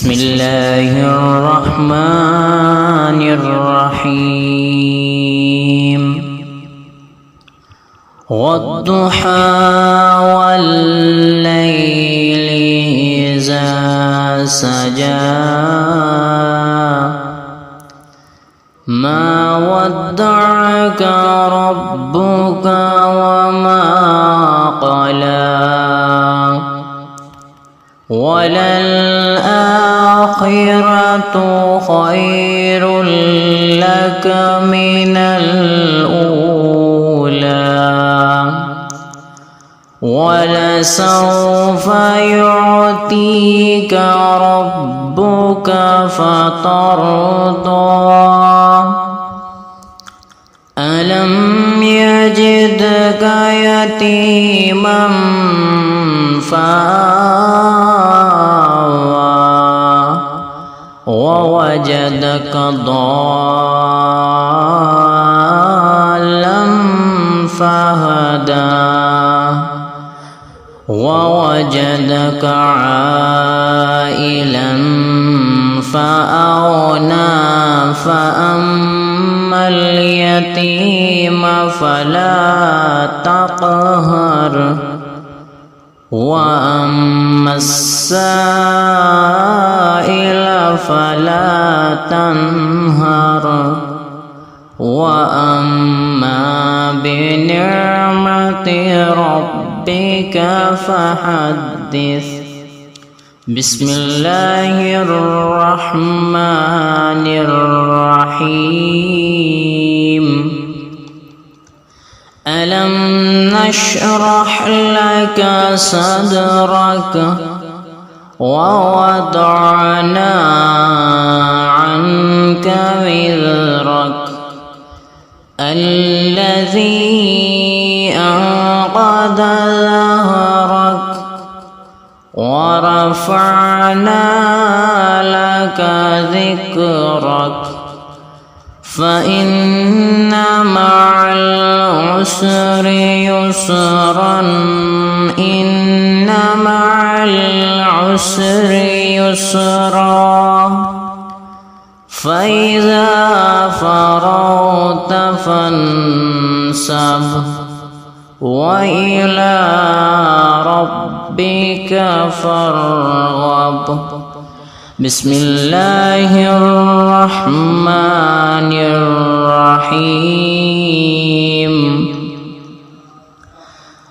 بسم الله الرحمن الرحيم والضحى والليل إذا سجى ما ودعك ربك وما قلى وللآخرة خير لك من الأولى ولسوف يعطيك ربك فترضى ألم يجدك يتيما فآوى ووجدك ضالا فهدى ووجدك عائلا فأغنى فأما اليتيم فلا تقهر وأما السائل فلا تنهر وأما بنعمة ربك فحدث بسم الله الرحمن الرحيم ألم نشرح لك صدرك ووضعنا عنك وزرك الذي أنقض ظهرك ورفعنا لك ذكرك فإن مع العسر يسرا إن مع العسر يسرا فإذا فرغت فانصب وإلى ربك فارغب بسم الله الرحمن الرحيم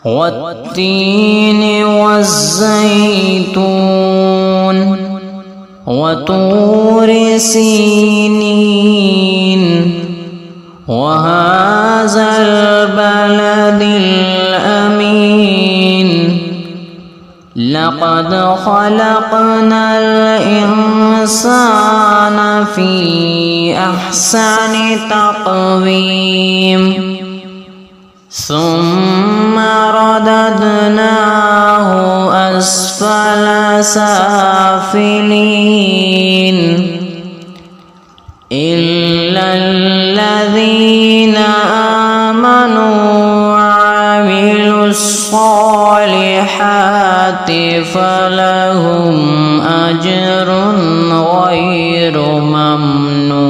والتين والزيتون وطور سينين وهذا البلد الأمين لقد خلقنا الإنسان في أحسن تقويم ثم رددناه أسفل سافلين إلا الذين آمنوا وعملوا الصالحات فلهم أجر غير ممنون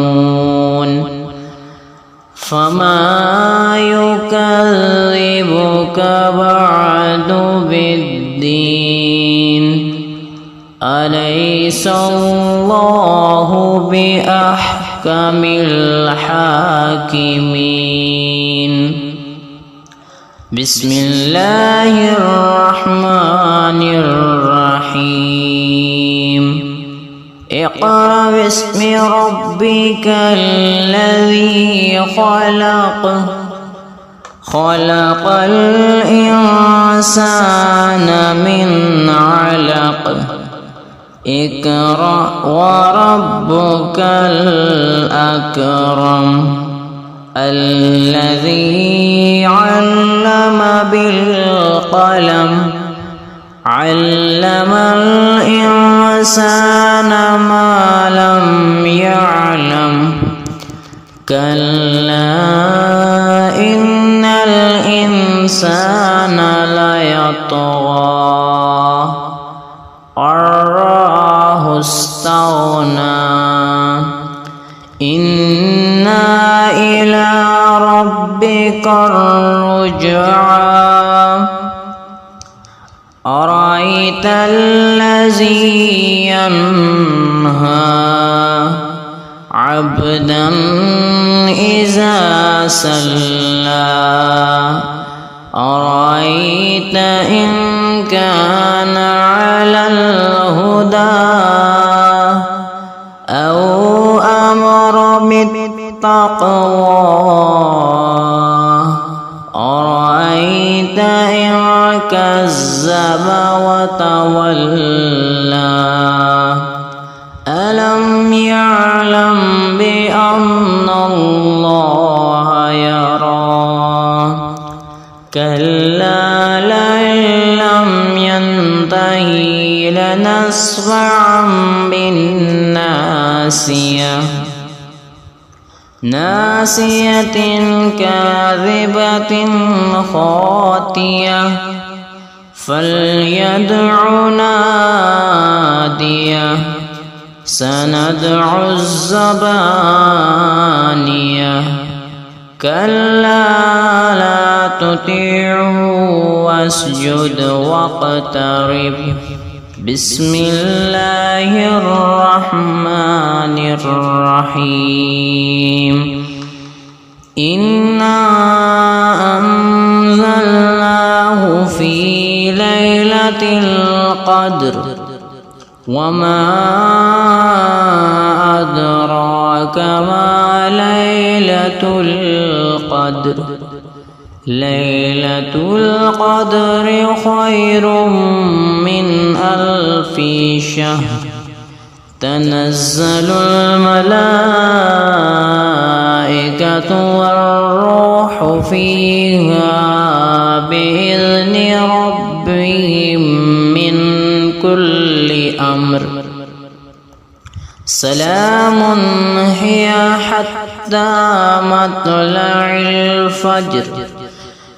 فما يكذبك بعد بالدين أليس الله بأحكم الحاكمين بسم الله الرحمن الرحيم اقرأ باسم ربك الذي خلق خلق الإنسان من علق اقرأ وربك الأكرم الذي علم بالقلم علم الإنسان ما لم يعلم كلا إن الإنسان ليطغى أن رآه استغنى إنا إلى ربك الرجعى أرأيت الذي ينهى عبدا إذا صلى أرأيت إن كان على الهدى أو أمر بالتقوى أرأيت إن كذب وتولى ألم يعلم بأن الله يرى كلا لئن لم ينتهي لنسفعا بالناصية ناصية كاذبة خاطية فليدع ناديه سندع الزبانية كلا لا تطيعه واسجد واقترب بسم الله الرحمن الرحيم إنا أنزلناه في ليلة القدر وما أدراك ما ليلة القدر ليلة القدر خير من 1000 شهر تنزل الملائكة والروح فيها بإذن ربهم من كل أمر سلام هي حتى مطلع الفجر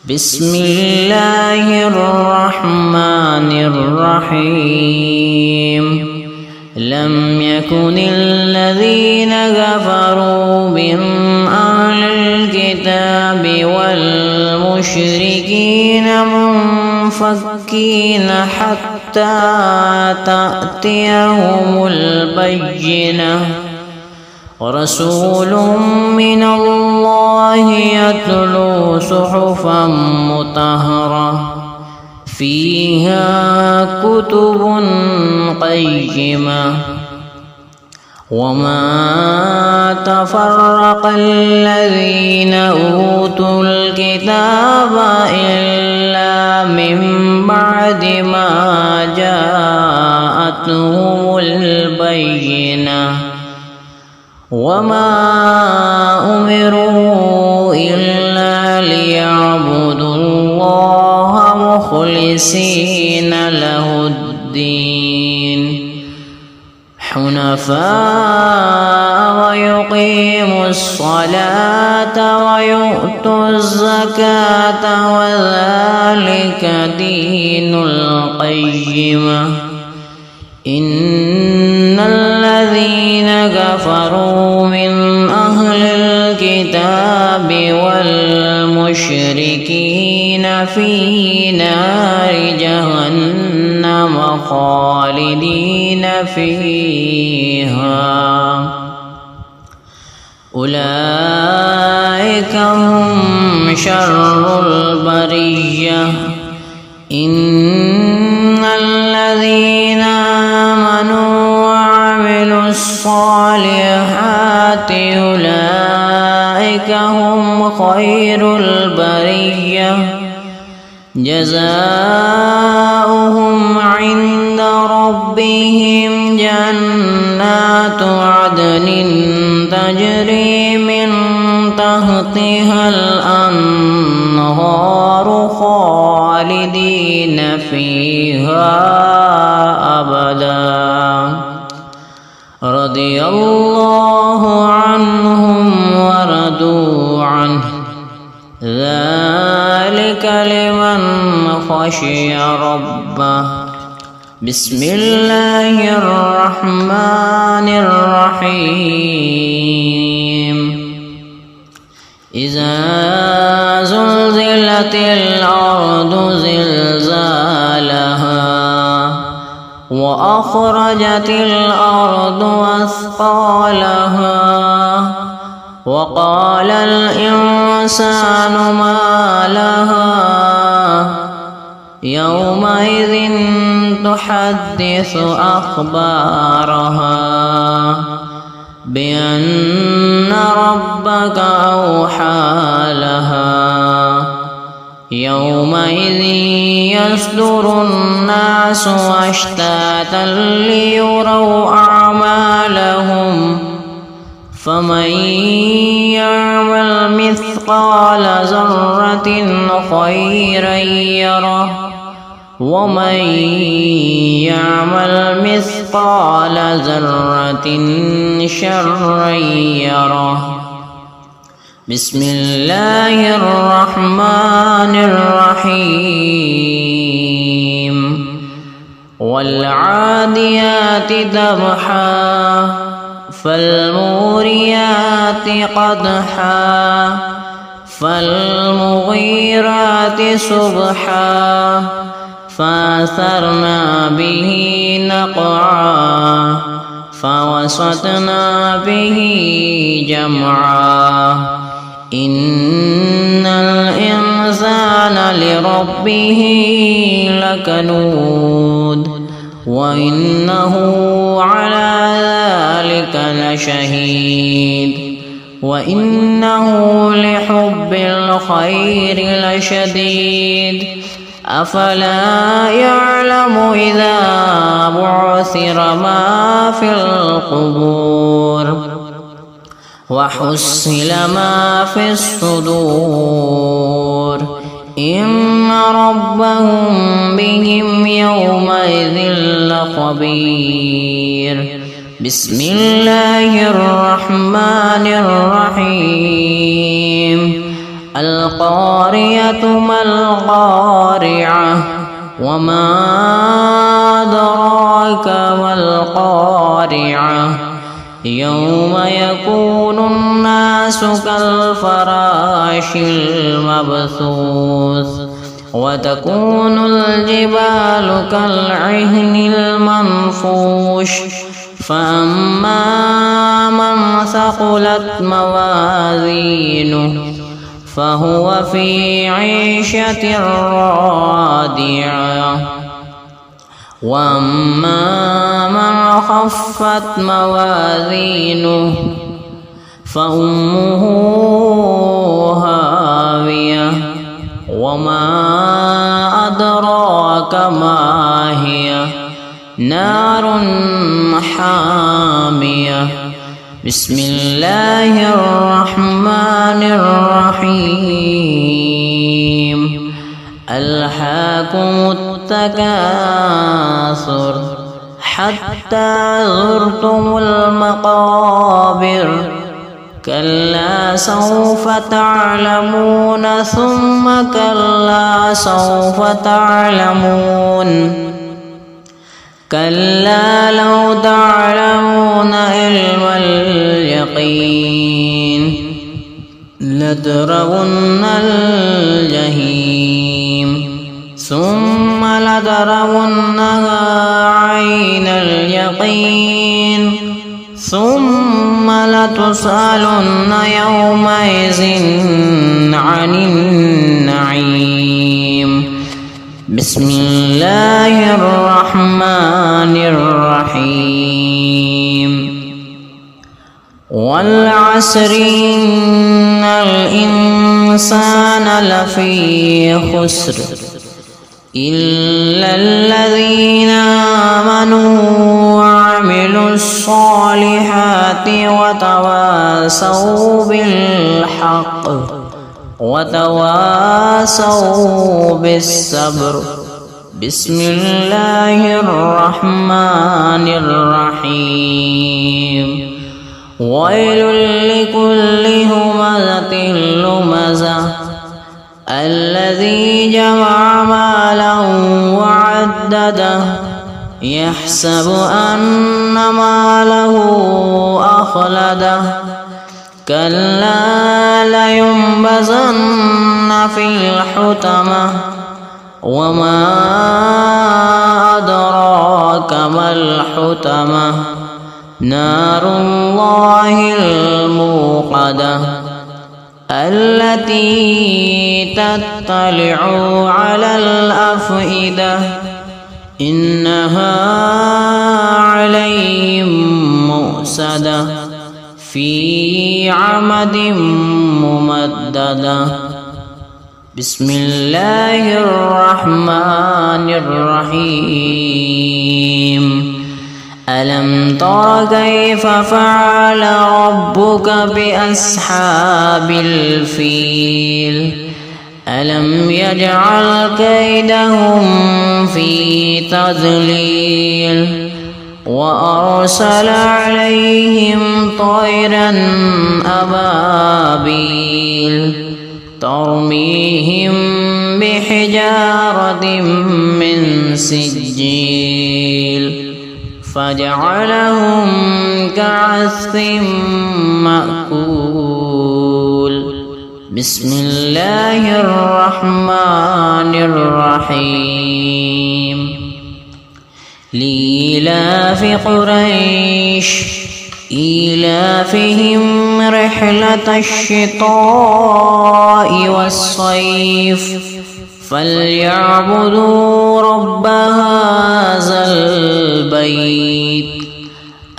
بسم الله الرحمن الرحيم لم يكن الذين كفروا من أهل الكتاب والمشركين منفكين حتى تأتيهم البينة ورسول من الله يتلو صحفا مطهرة فيها كتب قيمة وما تفرق الذين أوتوا الكتاب إلا من بعد ما جاءتهم البينة وما أمروا إلا ليعبدوا الله مخلصين له الدين حنفاء ويقيموا الصلاة ويؤتوا الزكاة وذلك دين القيمة إن الذين كفروا من أهل الكتاب والمشركين في نار جهنم خالدين فيها أولئك هم شر البرية إن الذين آمنوا وعملوا الصالحات أولئك هم خير البرية جزاؤهم عند ربهم جنات عدن تجري من تحتها الأنهار خالدين فيها أبدا رضي الله عنهم ورضوا عنه ذلك لمن خشي ربه بسم الله الرحمن الرحيم إذا زلزلت الأرض زلزالها وأخرجت الأرض أثقالها وقال الإنسان ما لها يومئذ تحدث أخبارها بأن ربك أوحى لها يومئذ يصدر الناس أشتاتا ليروا أعمالهم فمن يعمل مثقال ذرة خيرا يره ومن يعمل مثقال ذرة شرا يره بسم الله الرحمن الرحيم والعاديات ضبحا فالموريات قدحا فالمغيرات صبحا فأثرنا به نقعا فوسطنا به جمعا إن الإنسان لربه لكنود وإنه على ذلك لشهيد وإنه لحب الخير لشديد أفلا يعلم إذا بعثر ما في القبور وحصل ما في الصدور إن ربهم بهم يومئذ لخبير بسم الله الرحمن الرحيم القارية ما القارعة وما أدراك ما القارعة يوم يكون الناس كالفراش المبثوث وتكون الجبال كالعهن المنفوش فأما من ثقلت موازينه فهو في عيشة راضية وأما من خفت موازينه فأمه هاوية وما أدراك ما هي نار حامية بسم الله الرحمن الرحيم ألهاكم التكاثر حتى زرتم المقابر كلا سوف تعلمون ثم كلا سوف تعلمون كلا لو تعلمون علم اليقين لترون الجحيم ثم لترونها عين اليقين ثم لتسألن يومئذ عن النعيم بسم الله الرحمن الرحيم والعصر إن الإنسان لفي خسر إلا الذين آمنوا وعملوا الصالحات وتواصوا بالحق وتواصوا بالصبر بسم الله الرحمن الرحيم ويل لكل همزة لمزة الذي جمع مالا وعدده يحسب أن ماله أخلده كلا لينبذن في الحطمة وما أدراك ما الحطمة نار الله الموقدة التي تطلع على الأفئدة إنها عليهم مؤصدة في عمد ممددة بسم الله الرحمن الرحيم ألم تر كيف فعل ربك بأصحاب الفيل ألم يجعل كيدهم في تضليل وأرسل عليهم طيرا أبابيل ترميهم بحجارة من سجيل فجعلهم كعصف مأكول بسم الله الرحمن الرحيم لإيلاف قريش إيلافهم رحلة الشتاء والصيف فليعبدوا رب هذا البيت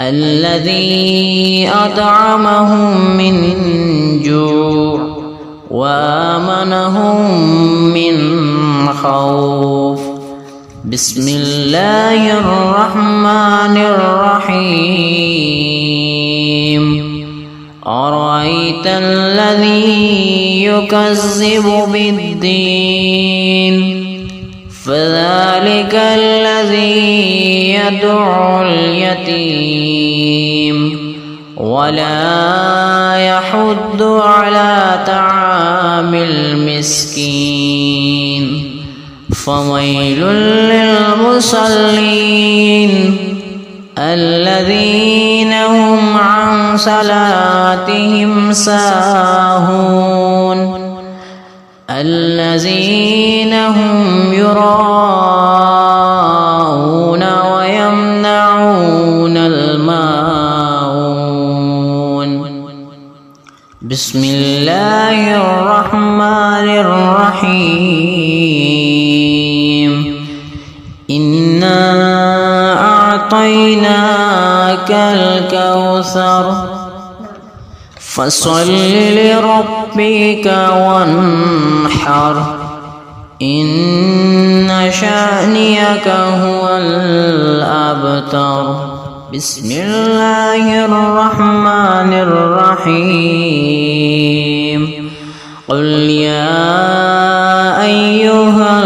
الذي أطعمهم من جوع وآمنهم من خوف بسم الله الرحمن الرحيم أرأيت الذي يكذب بالدين فذلك الذي يدعو اليتيم ولا يحض على طعام المسكين فويل للمصلين الذين هم عن صلاتهم ساهون الذين هم يراءون ويمنعون الماعون بسم الله الرحمن الرحيم إنا أعطيناك الكوثر فصل لربك وانحر إن شانئك هو الأبتر بسم الله الرحمن الرحيم قل يا أيها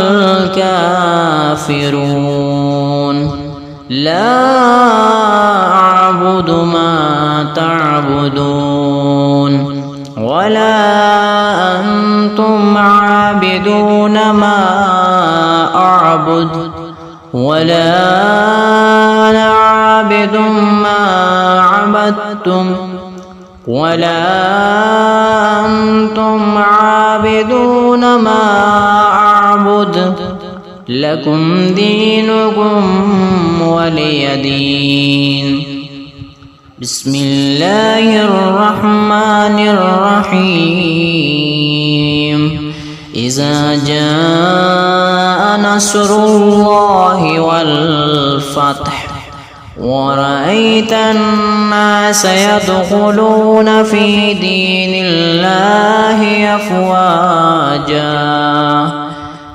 الكافرون لا أعبد ما تعبدون ولا أنتم عابدون ما أعبد ولا أنا عابد ما عبدتم ولا أنتم عابدون ما أعبد لكم دينكم ولي دين بسم الله الرحمن الرحيم إذا جاء نصر الله والفتح ورأيت الناس يدخلون في دين الله أفواجا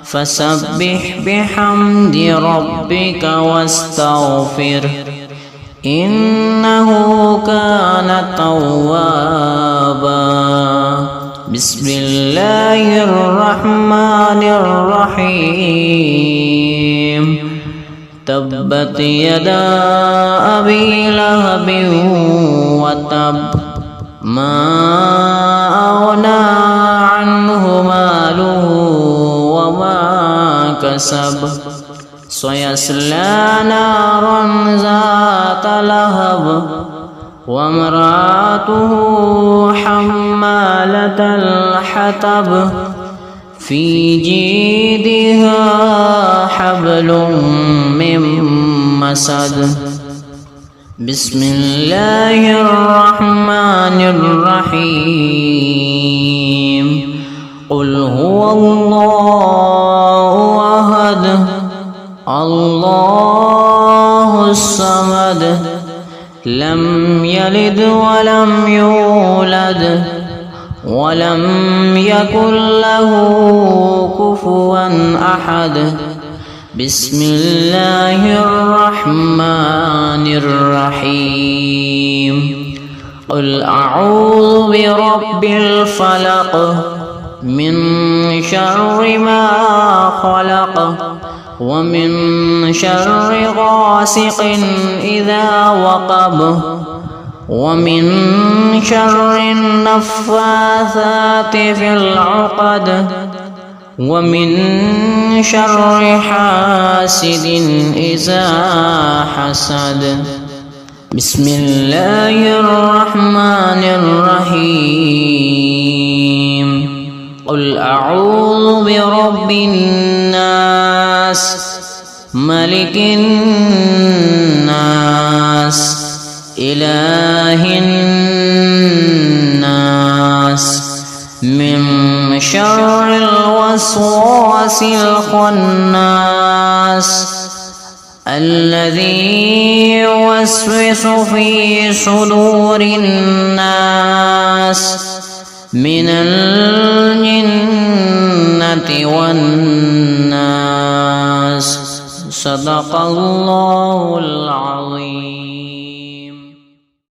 فسبح بحمد ربك واستغفره إنه كان توابا بسم الله الرحمن الرحيم تبت يدا أبي لهب وتب ما أغنى عنه ماله وما كسب سيصلى نارا ذات لهب وامرأته حمالة الحطب في جيدها حبل من مسد. بسم الله الرحمن الرحيم. قل هو الله أحد الله الصمد لم يلد ولم يولد ولم يكن له كفوا أحد. بسم الله الرحمن الرحيم. قل أعوذ برب الفلق من شر ما خلق ومن شر غاسق إذا وقب ومن شر النفاثات في العقد ومن شر حاسد إذا حسد. بسم الله الرحمن الرحيم. قل أعوذ برب الناس ملك الناس إله الناس من شر الوسواس الخناس الذي يوسوس في صدور الناس من الجنة والناس. صدق الله العظيم.